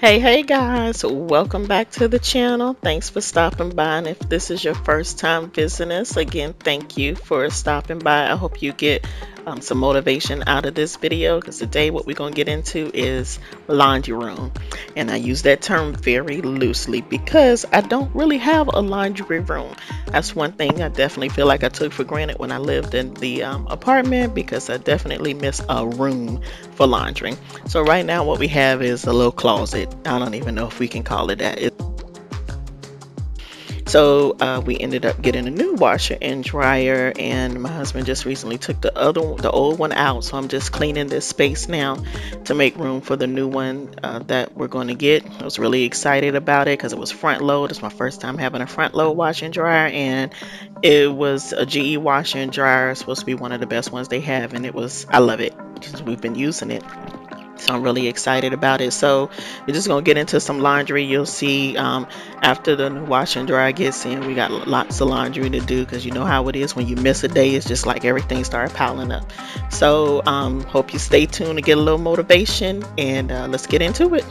Hey guys, welcome back to the channel. Thanks for stopping by. And if this is your first time visiting us, again, thank you for stopping by. I hope you get some motivation out of this video because today what we're going to get into is laundry room. And I use that term very loosely because I don't really have a laundry room. That's one thing I definitely feel like I took for granted when I lived in the apartment because I definitely miss a room for laundry. So right now what we have is a little closet. I don't even know if we can call it that. So we ended up getting a new washer and dryer, and my husband just recently took the old one out. So I'm just cleaning this space now to make room for the new one that we're going to get. I was really excited about it because it was front load. It's my first time having a front load washer and dryer, and it was a GE washer and dryer. It's supposed to be one of the best ones they have, and I love it because we've been using it. So I'm really excited about it. So we're just gonna get into some laundry. You'll see after the new wash and dryer gets in, we got lots of laundry to do because you know how it is when you miss a day. It's just like everything started piling up. So hope you stay tuned to get a little motivation, and let's get into it.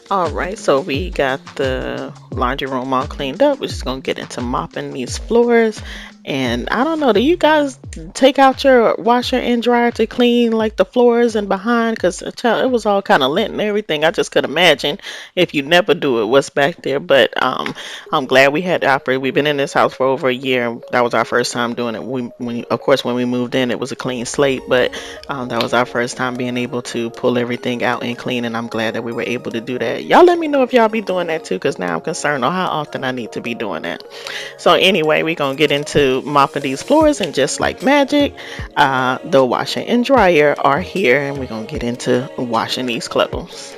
All right, so we got the laundry room all cleaned up. We're just gonna get into mopping these floors. And I don't know, do you guys take out your washer and dryer to clean like the floors and behind? Because it was all kind of lint and everything. I just could imagine if you never do it, what's back there. But I'm glad we had to operate. We've been in this house for over a year, and that was our first time doing it. Of course, when we moved in, it was a clean slate, but that was our first time being able to pull everything out and clean, and I'm glad that we were able to do that. Y'all let me know if y'all be doing that too, because now I'm concerned on how often I need to be doing that. So anyway, we're gonna get into mopping these floors, and just like magic, the washer and dryer are here, and we're gonna get into washing these clothes.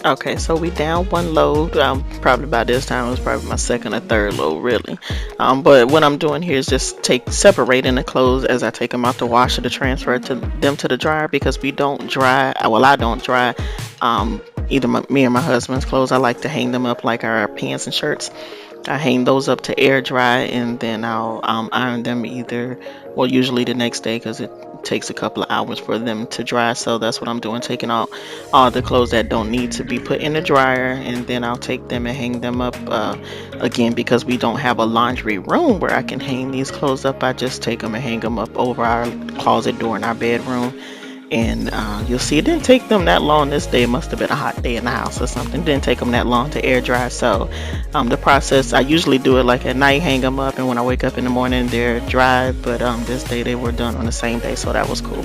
Okay, so we down one load. Probably by this time it was probably my second or third load, really. But what I'm doing here is just separating the clothes as I take them out the washer to transfer them to the dryer, because we don't dry. Well, I don't dry. Either me or my husband's clothes. I like to hang them up like our pants and shirts. I hang those up to air dry, and then I'll iron them either, well, usually the next day, because it takes a couple of hours for them to dry. So that's what I'm doing, taking out all the clothes that don't need to be put in the dryer, and then I'll take them and hang them up. Again, because we don't have a laundry room where I can hang these clothes up, I just take them and hang them up over our closet door in our bedroom. And you'll see it didn't take them that long this day. It must have been a hot day in the house or something. It didn't take them that long to air dry. So the process, I usually do it like at night, hang them up, and when I wake up in the morning they're dry. But this day they were done on the same day, so that was cool.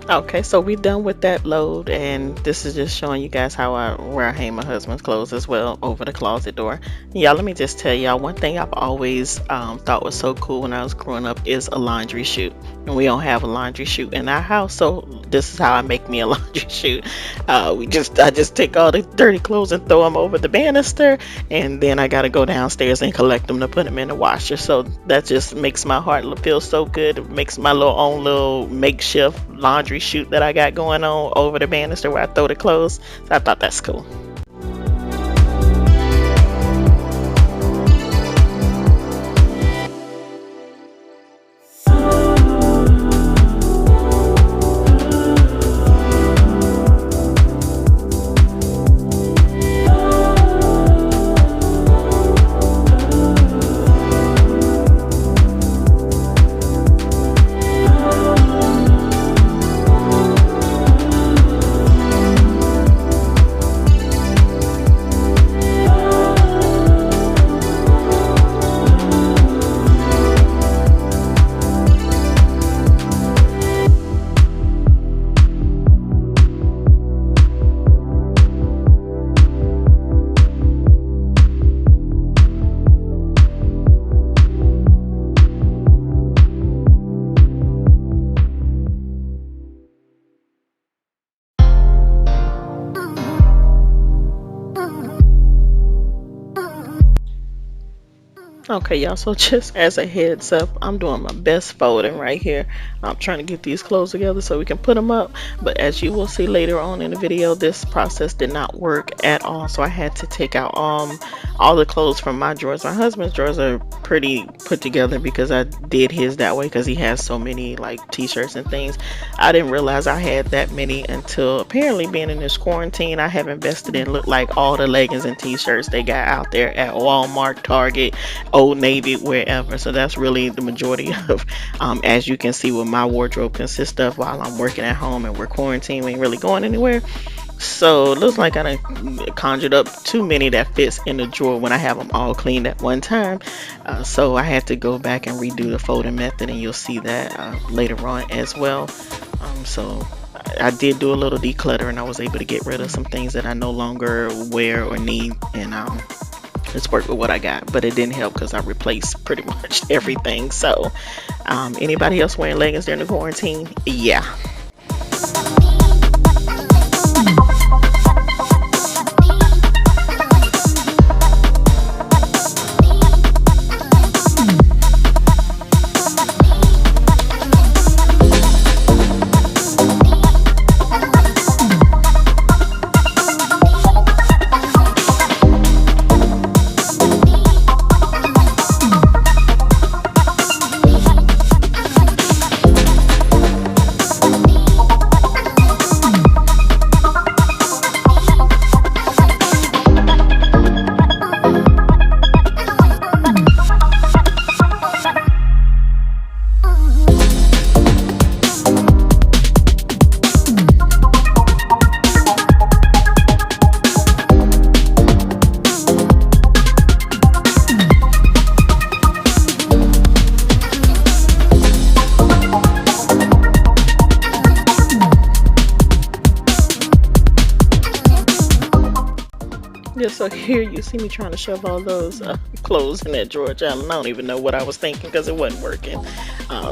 Okay, so we done with that load, and this is just showing you guys how where I hang my husband's clothes as well, over the closet door. Y'all, let me just tell y'all one thing I've always thought was so cool when I was growing up is a laundry chute. And we don't have a laundry chute in our house, so this is how I make me a laundry chute. I just take all the dirty clothes and throw them over the banister, and then I gotta go downstairs and collect them to put them in the washer. So that just makes my heart feel so good. It makes my little makeshift laundry chute that I got going on over the banister where I throw the clothes. So I thought that's cool. Okay, y'all, so just as a heads up, I'm doing my best folding right here. I'm trying to get these clothes together so we can put them up. But as you will see later on in the video, this process did not work at all. So I had to take out all the clothes from my drawers. My husband's drawers are pretty put together because I did his that way because he has so many like t-shirts and things. I didn't realize I had that many until apparently being in this quarantine, I have invested in look like all the leggings and t-shirts they got out there at Walmart, Target, Old Navy, wherever. So that's really the majority of as you can see what my wardrobe consists of while I'm working at home and we're quarantined. We ain't really going anywhere. So it looks like I done conjured up too many that fits in the drawer when I have them all cleaned at one time. So I had to go back and redo the folding method, and you'll see that later on as well. So I did do a little declutter, and I was able to get rid of some things that I no longer wear or need, and just work with what I got. But it didn't help because I replaced pretty much everything. So anybody else wearing leggings during the quarantine? Yeah. Yeah, so here you see me trying to shove all those clothes in that drawer, child. I don't even know what I was thinking because it wasn't working.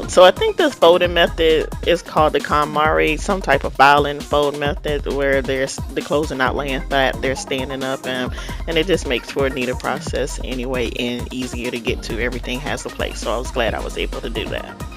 So I think this folding method is called the KonMari, some type of file and fold method where there's the clothes are not laying flat, they're standing up, and it just makes for a neater process anyway and easier to get to. Everything has a place, so I was glad I was able to do that.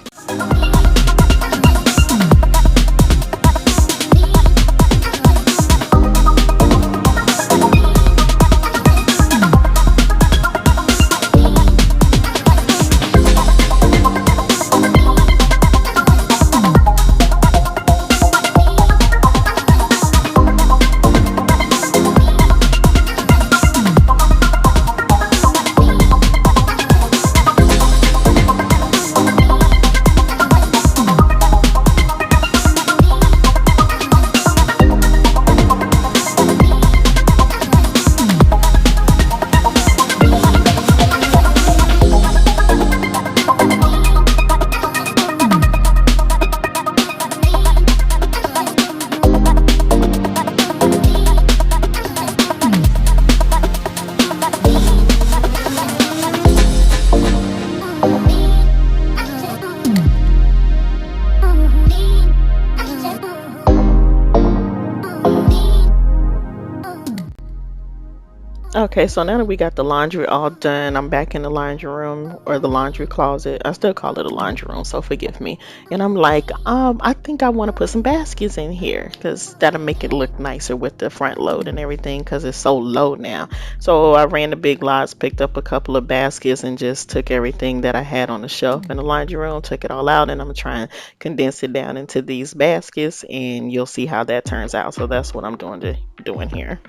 Okay, so now that we got the laundry all done, I'm back in the laundry room or the laundry closet. I still call it a laundry room, so forgive me. And I'm like, I think I want to put some baskets in here because that'll make it look nicer with the front load and everything because it's so low now. So I ran the big lots, picked up a couple of baskets, and just took everything that I had on the shelf in the laundry room, took it all out, and I'm trying to condense it down into these baskets, and you'll see how that turns out. So that's what I'm doing here.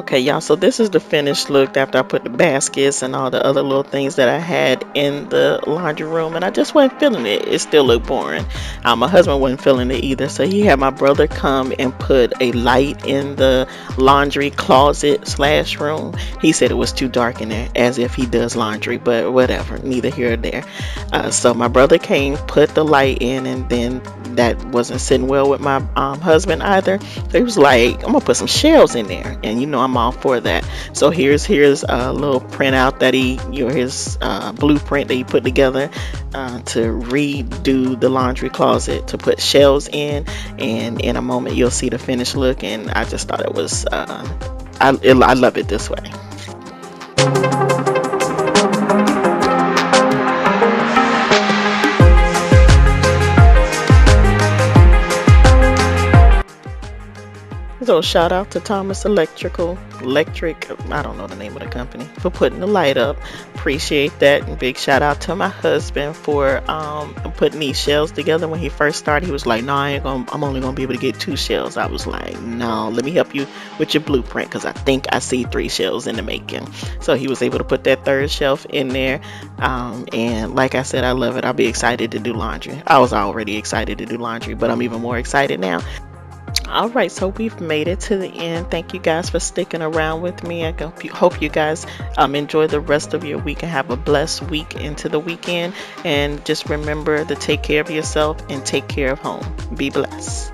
Okay, y'all, so this is the finished look after I put the baskets and all the other little things that I had in the laundry room, and I just wasn't feeling it. It still looked boring. My husband wasn't feeling it either, so he had my brother come and put a light in the laundry closet slash room. He said it was too dark in there, as if he does laundry, but whatever, neither here or there. So my brother came, put the light in, and then that wasn't sitting well with my husband either. So he was like, I'm gonna put some shelves in there, and I'm all for that. So here's a little printout that his blueprint that he put together to redo the laundry closet to put shelves in, and in a moment you'll see the finished look. And I just thought it was I love it this way. So shout out to Thomas Electric, I don't know the name of the company, for putting the light up. Appreciate that. And big shout out to my husband for putting these shelves together. When he first started, he was like, no, I'm only gonna be able to get 2 shelves. I was like, no, let me help you with your blueprint, because I think I see 3 shelves in the making. So he was able to put that 3rd shelf in there. And like I said, I love it. I'll be excited to do laundry. I was already excited to do laundry, but I'm even more excited now. All right, so we've made it to the end. Thank you guys for sticking around with me. I hope you guys enjoy the rest of your week and have a blessed week into the weekend. And just remember to take care of yourself and take care of home. Be blessed.